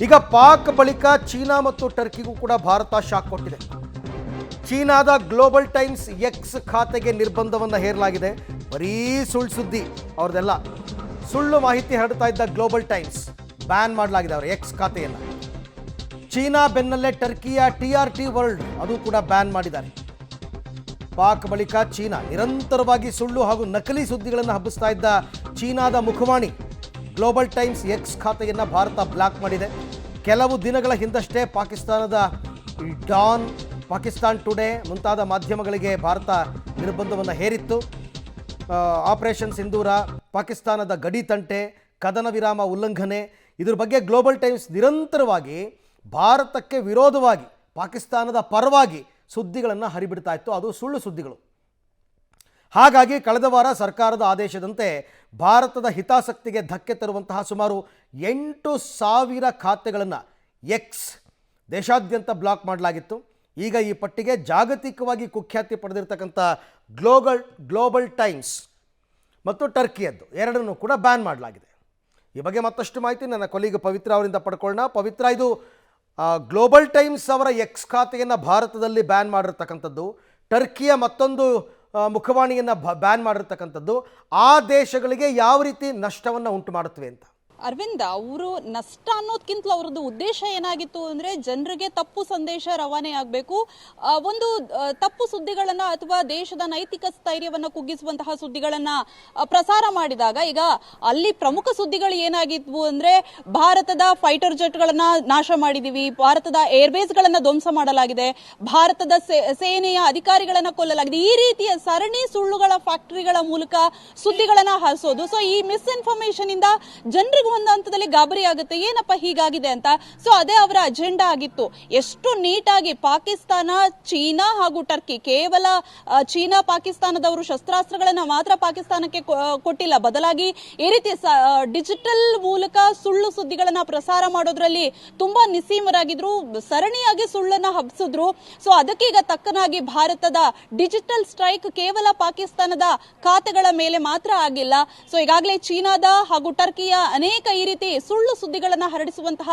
ಈಗ ಪಾಕ್ ಬಳಿಕ ಚೀನಾ ಮತ್ತು ಟರ್ಕಿಗೂ ಕೂಡ ಭಾರತ ಶಾಕ್ ಕೊಟ್ಟಿದೆ. ಚೀನಾದ ಗ್ಲೋಬಲ್ ಟೈಮ್ಸ್ ಎಕ್ಸ್ ಖಾತೆಗೆ ನಿರ್ಬಂಧವನ್ನು ಹೇರಲಾಗಿದೆ. ಬರೀ ಸುಳ್ಳು ಸುದ್ದಿ, ಅವ್ರದ್ದೆಲ್ಲ ಸುಳ್ಳು ಮಾಹಿತಿ ಹರಡ್ತಾ ಇದ್ದ ಗ್ಲೋಬಲ್ ಟೈಮ್ಸ್ ಬ್ಯಾನ್ ಮಾಡಲಾಗಿದೆ ಅವರ ಎಕ್ಸ್ ಖಾತೆಯನ್ನು. ಚೀನಾ ಬೆನ್ನಲ್ಲೇ ಟರ್ಕಿಯ TRT ವರ್ಲ್ಡ್ ಅದು ಕೂಡ ಬ್ಯಾನ್ ಮಾಡಿದ್ದಾರೆ. ಪಾಕ್ ಬಳಿಕ ಚೀನಾ ನಿರಂತರವಾಗಿ ಸುಳ್ಳು ಹಾಗೂ ನಕಲಿ ಸುದ್ದಿಗಳನ್ನು ಹಬ್ಬಿಸ್ತಾ ಇದ್ದ ಚೀನಾದ ಮುಖವಾಣಿ ಗ್ಲೋಬಲ್ ಟೈಮ್ಸ್ ಎಕ್ಸ್ ಖಾತೆಯನ್ನು ಭಾರತ ಬ್ಲಾಕ್ ಮಾಡಿದೆ. ಕೆಲವು ದಿನಗಳ ಹಿಂದಷ್ಟೇ ಪಾಕಿಸ್ತಾನದ ಡಾನ್, ಪಾಕಿಸ್ತಾನ್ ಟುಡೇ ಮುಂತಾದ ಮಾಧ್ಯಮಗಳಿಗೆ ಭಾರತ ನಿರ್ಬಂಧವನ್ನು ಹೇರಿತ್ತು. ಆಪರೇಷನ್ ಸಿಂಧೂರ, ಪಾಕಿಸ್ತಾನದ ಗಡಿ ತಂಟೆ, ಕದನ ವಿರಾಮ ಉಲ್ಲಂಘನೆ, ಇದ್ರ ಬಗ್ಗೆ ಗ್ಲೋಬಲ್ ಟೈಮ್ಸ್ ನಿರಂತರವಾಗಿ ಭಾರತಕ್ಕೆ ವಿರೋಧವಾಗಿ ಪಾಕಿಸ್ತಾನದ ಪರವಾಗಿ ಸುದ್ದಿಗಳನ್ನು ಹರಿಬಿಡ್ತಾ ಇತ್ತು. ಅದು ಸುಳ್ಳು ಸುದ್ದಿಗಳು. ಹಾಗಾಗಿ ಕಳೆದ ವಾರ ಸರ್ಕಾರದ ಆದೇಶದಂತೆ ಭಾರತದ ಹಿತಾಸಕ್ತಿಗೆ ಧಕ್ಕೆ ತರುವಂತಹ ಸುಮಾರು 8,000 ಖಾತೆಗಳನ್ನು ಎಕ್ಸ್ ದೇಶಾದ್ಯಂತ ಬ್ಲಾಕ್ ಮಾಡಲಾಗಿತ್ತು. ಈಗ ಈ ಪಟ್ಟಿಗೆ ಜಾಗತಿಕವಾಗಿ ಕುಖ್ಯಾತಿ ಪಡೆದಿರತಕ್ಕಂಥ ಗ್ಲೋಬಲ್ ಟೈಮ್ಸ್ ಮತ್ತು ಟರ್ಕಿಯದ್ದು ಎರಡನ್ನೂ ಕೂಡ ಬ್ಯಾನ್ ಮಾಡಲಾಗಿದೆ. ಈ ಬಗ್ಗೆ ಮತ್ತಷ್ಟು ಮಾಹಿತಿ ನನ್ನ ಕೊಲೀಗ್ ಪವಿತ್ರ ಅವರಿಂದ ಪಡ್ಕೊಳ್ಳೋಣ. ಪವಿತ್ರ, ಇದು ಗ್ಲೋಬಲ್ ಟೈಮ್ಸ್ ಅವರ ಎಕ್ಸ್ ಖಾತೆಯನ್ನು ಭಾರತದಲ್ಲಿ ಬ್ಯಾನ್ ಮಾಡಿರ್ತಕ್ಕಂಥದ್ದು, ಟರ್ಕಿಯ ಮತ್ತೊಂದು ಮುಖವಾಣಿಯನ್ನು ಬ್ಯಾನ್ ಮಾಡಿರ್ತಕ್ಕಂಥದ್ದು, ಆ ದೇಶಗಳಿಗೆ ಯಾವ ರೀತಿ ನಷ್ಟವನ್ನು ಉಂಟು ಮಾಡುತ್ತವೆ ಅಂತ? ಅರವಿಂದ್, ಅವರು ನಷ್ಟ ಅನ್ನೋದಕ್ಕಿಂತಲೂ ಅವರದ್ದು ಉದ್ದೇಶ ಏನಾಗಿತ್ತು ಅಂದರೆ ಜನರಿಗೆ ತಪ್ಪು ಸಂದೇಶ ರವಾನೆ ಆಗಬೇಕು, ಒಂದು ತಪ್ಪು ಸುದ್ದಿಗಳನ್ನು ಅಥವಾ ದೇಶದ ನೈತಿಕ ಸ್ಥೈರ್ಯವನ್ನು ಕುಗ್ಗಿಸುವಂತಹ ಸುದ್ದಿಗಳನ್ನು ಪ್ರಸಾರ ಮಾಡಿದಾಗ ಈಗ ಅಲ್ಲಿ ಪ್ರಮುಖ ಸುದ್ದಿಗಳು ಏನಾಗಿದ್ವು ಅಂದರೆ ಭಾರತದ ಫೈಟರ್ ಜೆಟ್ಗಳನ್ನು ನಾಶ ಮಾಡಿದ್ದೀವಿ, ಭಾರತದ ಏರ್ಬೇಸ್ಗಳನ್ನು ಧ್ವಂಸ ಮಾಡಲಾಗಿದೆ, ಭಾರತದ ಸೇನೆಯ ಅಧಿಕಾರಿಗಳನ್ನು ಕೊಲ್ಲಲಾಗಿದೆ, ಈ ರೀತಿಯ ಸರಣಿ ಸುಳ್ಳುಗಳ ಫ್ಯಾಕ್ಟರಿಗಳ ಮೂಲಕ ಸುದ್ದಿಗಳನ್ನು ಹರಿಸೋದು. ಸೊ ಈ ಮಿಸ್ಇನ್ಫಾರ್ಮೇಶನ್ ಇಂದ ಜನರಿಗೆ ಒಂದು ಹಂತದಲ್ಲಿ ಗಾಬರಿ ಆಗುತ್ತೆ, ಏನಪ್ಪ ಹೀಗಾಗಿದೆ ಅಂತ. ಸೊ ಅದೇ ಅವರ ಅಜೆಂಡಾ ಆಗಿತ್ತು. ಎಷ್ಟು ನೀಟಾಗಿ ಪಾಕಿಸ್ತಾನ, ಚೀನಾ ಹಾಗೂ ಟರ್ಕಿ, ಕೇವಲ ಚೀನಾ ಪಾಕಿಸ್ತಾನದವರು ಶಸ್ತ್ರಾಸ್ತ್ರಗಳನ್ನ ಮಾತ್ರ ಪಾಕಿಸ್ತಾನಕ್ಕೆ ಕೊಟ್ಟಿಲ್ಲ, ಬದಲಾಗಿ ಈ ರೀತಿ ಡಿಜಿಟಲ್ ಮೂಲಕ ಸುಳ್ಳು ಸುದ್ದಿಗಳನ್ನ ಪ್ರಸಾರ ಮಾಡೋದ್ರಲ್ಲಿ ತುಂಬಾ ನಿಸ್ಸೀಮರಾಗಿದ್ರು, ಸರಣಿಯಾಗಿ ಸುಳ್ಳನ್ನ ಹಬ್ಸಿದ್ರು. ಸೊ ಅದಕ್ಕೀಗ ತಕ್ಕನಾಗಿ ಭಾರತದ ಡಿಜಿಟಲ್ ಸ್ಟ್ರೈಕ್ ಕೇವಲ ಪಾಕಿಸ್ತಾನದ ಖಾತೆಗಳ ಮೇಲೆ ಮಾತ್ರ ಆಗಿಲ್ಲ. ಸೊ ಈಗಾಗಲೇ ಚೀನಾದ ಹಾಗೂ ಟರ್ಕಿಯ ಅನೇಕ ಈ ರೀತಿ ಸುಳ್ಳು ಸುದ್ದಿಗಳನ್ನ ಹರಡಿಸುವಂತಹ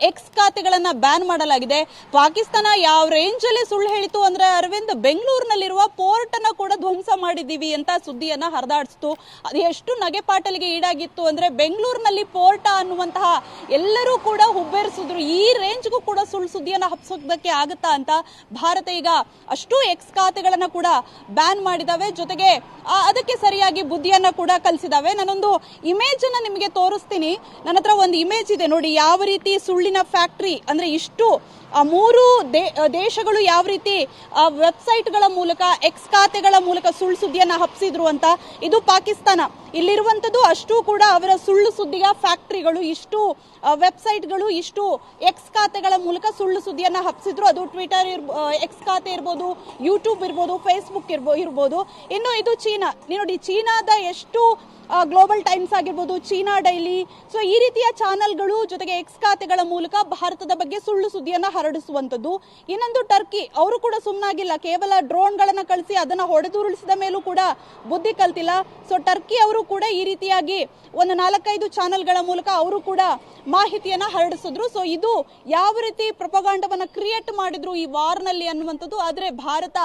ಎಕ್ಸ್ ಖಾತೆಗಳನ್ನ ಬ್ಯಾನ್ ಮಾಡಲಾಗಿದೆ. ಪಾಕಿಸ್ತಾನ ಯಾವ ರೇಂಜ್ ಅಲ್ಲಿ ಸುಳ್ಳು ಹೇಳಿತು ಅಂದ್ರೆ ಅರವಿಂದ್, ಬೆಂಗಳೂರಿನಲ್ಲಿರುವ ಪೋರ್ಟ್ ಅನ್ನ ಕೂಡ ಧ್ವಂಸ ಮಾಡಿದೀವಿ ಅಂತ ಸುದ್ದಿಯನ್ನ ಹರಿದಾಡಿಸ್ತು. ಅದು ಎಷ್ಟು ನಗೆಪಾಟಲಿಗೆ ಈಡಾಗಿತ್ತು ಅಂದ್ರೆ ಬೆಂಗಳೂರಿನಲ್ಲಿ ಪೋರ್ಟ್ ಅನ್ನುವಂತಹ ಎಲ್ಲರೂ ಕೂಡ ಹುಬ್ಬೇರಿಸಿದ್ರು. ಈ ರೇಂಜ್ಗೂ ಕೂಡ ಸುಳ್ಳು ಸುದ್ದಿಯನ್ನ ಹಬ್ಸೋದಕ್ಕೆ ಆಗುತ್ತಾ ಅಂತ ಭಾರತ ಈಗ ಅಷ್ಟು ಎಕ್ಸ್ ಖಾತೆಗಳನ್ನ ಕೂಡ ಬ್ಯಾನ್ ಮಾಡಿದಾವೆ. ಜೊತೆಗೆ ಅದಕ್ಕೆ ಸರಿಯಾಗಿ ಬುದ್ಧಿಯನ್ನ ಕೂಡ ಕಲಿಸಿದಾವೆ. ನಾನೊಂದು ಇಮೇಜ್ ಅನ್ನ ನಿಮಗೆ ತೋರಿಸ್ತೀನಿ. ನನ್ನ ಹತ್ರ ಒಂದು ಇಮೇಜ್ ಇದೆ ನೋಡಿ, ಯಾವ ರೀತಿ ಸುಳ್ಳಿನ ಫ್ಯಾಕ್ಟರಿ ಅಂದ್ರೆ ಇಷ್ಟು ಮೂರು ದೇಶಗಳು ಯಾವ ರೀತಿ ವೆಬ್ಸೈಟ್ಗಳ ಮೂಲಕ ಎಕ್ಸ್ ಖಾತೆಗಳ ಮೂಲಕ ಸುಳ್ಳು ಸುದ್ದಿಯನ್ನ ಹಬ್ಸಿದ್ರು ಅಂತ. ಇದು ಪಾಕಿಸ್ತಾನ. ಇಲ್ಲಿರುವಂತದ್ದು ಅಷ್ಟು ಕೂಡ ಅವರ ಸುಳ್ಳು ಸುದ್ದಿಯ ಫ್ಯಾಕ್ಟರಿಗಳು, ಇಷ್ಟು ವೆಬ್ಸೈಟ್ಗಳು, ಇಷ್ಟು ಎಕ್ಸ್ ಖಾತೆಗಳ ಮೂಲಕ ಸುಳ್ಳು ಸುದ್ದಿಯನ್ನ ಹಬ್ಸಿದ್ರು. ಅದು ಟ್ವಿಟರ್ ಎಕ್ಸ್ ಖಾತೆ ಇರ್ಬೋದು, ಯೂಟ್ಯೂಬ್ ಇರ್ಬೋದು, ಫೇಸ್ಬುಕ್ ಇರ್ಬೋದು. ಇನ್ನು ಇದು ಚೀನಾ. ನೋಡಿ, ಚೀನಾದ ಎಷ್ಟು ಗ್ಲೋಬಲ್ ಟೈಮ್ಸ್ ಆಗಿರ್ಬೋದು, ಚೀನಾ ಡೈಲಿ, ಸೊ ಈ ರೀತಿಯ ಚಾನೆಲ್ಗಳು ಜೊತೆಗೆ ಎಕ್ಸ್ ಖಾತೆಗಳ ಮೂಲಕ ಭಾರತದ ಬಗ್ಗೆ ಸುಳ್ಳು ಸುದ್ದಿಯನ್ನ ಹರಡಿಸುವಂಥದ್ದು. ಇನ್ನೊಂದು ಟರ್ಕಿ, ಅವರು ಕೂಡ ಸುಮ್ಮನಾಗಿಲ್ಲ, ಕೇವಲ ಡ್ರೋನ್ಗಳನ್ನ ಕಳಿಸಿ ಅದನ್ನ ಹೊಡೆದುರುಳಿಸಿದ ಮೇಲೂ ಕೂಡ ಬುದ್ಧಿ ಕಲ್ತಿಲ್ಲ. ಸೊ ಟರ್ಕಿ ಅವರು ಕೂಡ ಈ ರೀತಿಯಾಗಿ ಒಂದು 4-5 ಚಾನೆಲ್ಗಳ ಮೂಲಕ ಅವರು ಕೂಡ ಮಾಹಿತಿಯನ್ನ ಹರಡಿಸಿದ್ರು. ಸೊ ಇದು ಯಾವ ರೀತಿ ಪ್ರೊಪಗಾಂಡವನ್ನ ಕ್ರಿಯೇಟ್ ಮಾಡಿದ್ರು ಈ ವಾರ್ನಲ್ಲಿ ಅನ್ನುವಂಥದ್ದು. ಆದ್ರೆ ಭಾರತ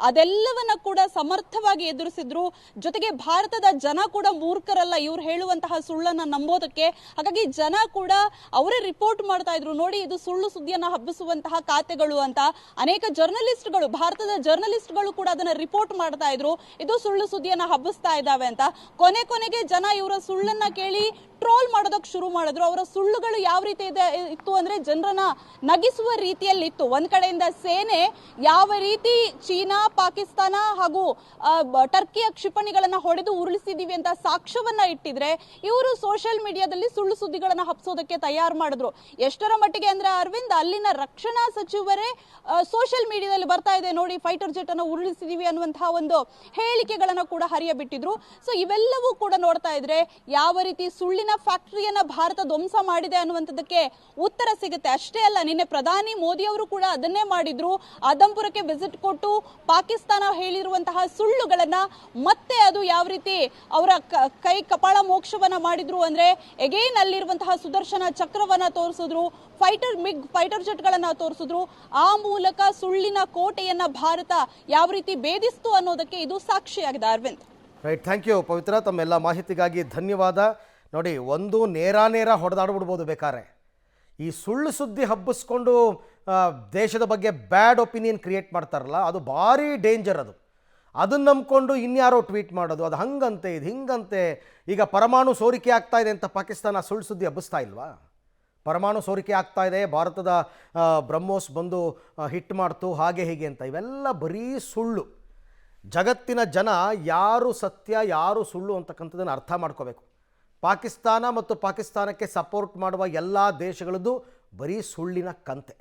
ಅದೆಲ್ಲವನ್ನ ಕೂಡ ಸಮರ್ಥವಾಗಿ ಎದುರಿಸಿದ್ರು. ಜೊತೆಗೆ ಭಾರತದ ಜನ ಕೂಡ ಮೂರ್ಖರಲ್ಲ ಇವ್ರು ಹೇಳುವಂತಹ ಸುಳ್ಳನ್ನ ನಂಬೋದಕ್ಕೆ. ಹಾಗಾಗಿ ಜನ ಕೂಡ ಅವರೇ ರಿಪೋರ್ಟ್ ಮಾಡ್ತಾ ಇದ್ರು, ನೋಡಿ ಇದು ಸುಳ್ಳು ಸುದ್ದಿಯನ್ನ ಹಬ್ಬಿಸುವಂತಹ ಖಾತೆಗಳು ಅಂತ. ಅನೇಕ ಜರ್ನಲಿಸ್ಟ್ಗಳು, ಭಾರತದ ಜರ್ನಲಿಸ್ಟ್ಗಳು ಕೂಡ ಅದನ್ನ ರಿಪೋರ್ಟ್ ಮಾಡ್ತಾ ಇದ್ರು, ಇದು ಸುಳ್ಳು ಸುದ್ದಿಯನ್ನ ಹಬ್ಬಿಸ್ತಾ ಇದ್ದಾವೆ ಅಂತ. ಕೊನೆಗೆ ಜನ ಇವರ ಸುಳ್ಳನ್ನ ಕೇಳಿ ಟ್ರೋಲ್ ಮಾಡೋದಕ್ಕೆ ಶುರು ಮಾಡಿದ್ರು. ಅವರ ಸುಳ್ಳುಗಳು ಯಾವ ರೀತಿ ಇತ್ತು ಅಂದ್ರೆ ಜನರನ್ನ ನಗಿಸುವ ರೀತಿಯಲ್ಲಿ ಇತ್ತು. ಒಂದ್ ಕಡೆಯಿಂದ ಸೇನೆ ಯಾವ ರೀತಿ ಚೀನಾ, ಪಾಕಿಸ್ತಾನ ಹಾಗೂ ಟರ್ಕಿಯ ಕ್ಷಿಪಣಿಗಳನ್ನ ಹೊಡೆದು ಉರುಳಿಸಿದೀವಿ ಅಂತ ಸಾಕ್ಷ್ಯವನ್ನ ಇಟ್ಟಿದ್ರೆ, ಇವರು ಸೋಷಿಯಲ್ ಮೀಡಿಯಾದಲ್ಲಿ ಸುಳ್ಳು ಸುದ್ದಿಗಳನ್ನ ಹಬ್ಸೋದಕ್ಕೆ ತಯಾರು ಮಾಡಿದ್ರು. ಎಷ್ಟರ ಮಟ್ಟಿಗೆ ಅಂದ್ರೆ ಅರವಿಂದ್, ಅಲ್ಲಿನ ರಕ್ಷಣಾ ಸಚಿವರೇ ಸೋಷಿಯಲ್ ಮೀಡಿಯಾದಲ್ಲಿ ಬರ್ತಾ ಇದೆ ನೋಡಿ ಫೈಟರ್ ಜೆಟ್ ಅನ್ನು ಉರುಳಿಸಿದೀವಿ ಅನ್ನುವಂತಹ ಒಂದು ಹೇಳಿಕೆಗಳನ್ನ ಕೂಡ ಹರಿಯಬಿಟ್ಟಿದ್ರು. ಸೊ ಇವೆಲ್ಲವೂ ಕೂಡ ನೋಡ್ತಾ ಇದ್ರೆ ಯಾವ ರೀತಿ ಸುಳ್ಳಿನ ಫ್ಯಾಕ್ಟರಿಯನ್ನ ಭಾರತ ಧ್ವಂಸ ಮಾಡಿದೆ ಅನ್ನುವಂಥದ್ದಕ್ಕೆ ಉತ್ತರ ಸಿಗುತ್ತೆ. ಅಷ್ಟೇ ಅಲ್ಲ, ನಿನ್ನೆ ಪ್ರಧಾನಿ ಮೋದಿ ಅವರು ಕೂಡ ಅದನ್ನೇ ಮಾಡಿದ್ರು. ಆದಂಪುರಕ್ಕೆ ವಿಸಿಟ್ ಕೊಟ್ಟು ಪಾಕಿಸ್ತಾನ ಹೇಳಿರುವಂತಹ ಸುಳ್ಳುಗಳನ್ನ ಮತ್ತೆ ಅದು ಯಾವ ರೀತಿ ಅವರ ಕೈ ಕಪಾಳ ಮೋಕ್ಷವನ್ನ ಮಾಡಿದ್ರು ಅಂದ್ರೆ ಎಗೇನ್ ಅಲ್ಲಿರುವಂತಹ ಸುದರ್ಶನ ಚಕ್ರವನ್ನ ತೋರಿಸಿದ್ರು, ಫೈಟರ್ ಜೆಟ್ಗಳನ್ನ ತೋರಿಸಿದ್ರು. ಆ ಮೂಲಕ ಸುಳ್ಳಿನ ಕೋಟೆಯನ್ನ ಭಾರತ ಯಾವ ರೀತಿ ಭೇದಿಸ್ತು ಅನ್ನೋದಕ್ಕೆ ಇದು ಸಾಕ್ಷಿಯಾಗಿದೆ. ಅರವಿಂದ್, ರೈಟ್, ಥ್ಯಾಂಕ್ ಯು ಪವಿತ್ರ, ತಮ್ಮೆಲ್ಲ ಮಾಹಿತಿಗಾಗಿ ಧನ್ಯವಾದ. ನೋಡಿ, ಒಂದು ನೇರ ಹೊಡೆದಾಡ್ಬಿಡ್ಬೋದು ಬೇಕಾದ್ರೆ. ಈ ಸುಳ್ಳು ಸುದ್ದಿ ಹಬ್ಬಿಸ್ಕೊಂಡು ದೇಶದ ಬಗ್ಗೆ ಬ್ಯಾಡ್ ಒಪಿನಿಯನ್ ಕ್ರಿಯೇಟ್ ಮಾಡ್ತಾರಲ್ಲ, ಅದು ಭಾರಿ ಡೇಂಜರ್. ಅದನ್ನು ನಂಬ್ಕೊಂಡು ಇನ್ಯಾರೋ ಟ್ವೀಟ್ ಮಾಡೋದು, ಅದು ಹಂಗಂತೆ ಇದು ಹಿಂಗಂತೆ. ಈಗ ಪರಮಾಣು ಸೋರಿಕೆ ಆಗ್ತಾ ಇದೆ ಅಂತ ಪಾಕಿಸ್ತಾನ ಸುಳ್ಳು ಸುದ್ದಿ ಹಬ್ಬಿಸ್ತಾ ಇಲ್ವಾ? ಪರಮಾಣು ಸೋರಿಕೆ ಆಗ್ತಾ ಇದೆ, ಭಾರತದ ಬ್ರಹ್ಮೋಸ್ ಬಂದು ಹಿಟ್ ಮಾಡ್ತು, ಹಾಗೆ ಹೀಗೆ ಅಂತ. ಇವೆಲ್ಲ ಬರೀ ಸುಳ್ಳು. ಜಗತ್ತಿನ ಜನ ಯಾರು ಸತ್ಯ ಯಾರು ಸುಳ್ಳು ಅಂತಕ್ಕಂಥದ್ದನ್ನು ಅರ್ಥ ಮಾಡ್ಕೋಬೇಕು. ಪಾಕಿಸ್ತಾನ ಮತ್ತು ಪಾಕಿಸ್ತಾನಕ್ಕೆ ಸಪೋರ್ಟ್ ಮಾಡುವ ಎಲ್ಲ ದೇಶಗಳದ್ದು ಬರೀ ಸುಳ್ಳಿನ ಕಂತೆ.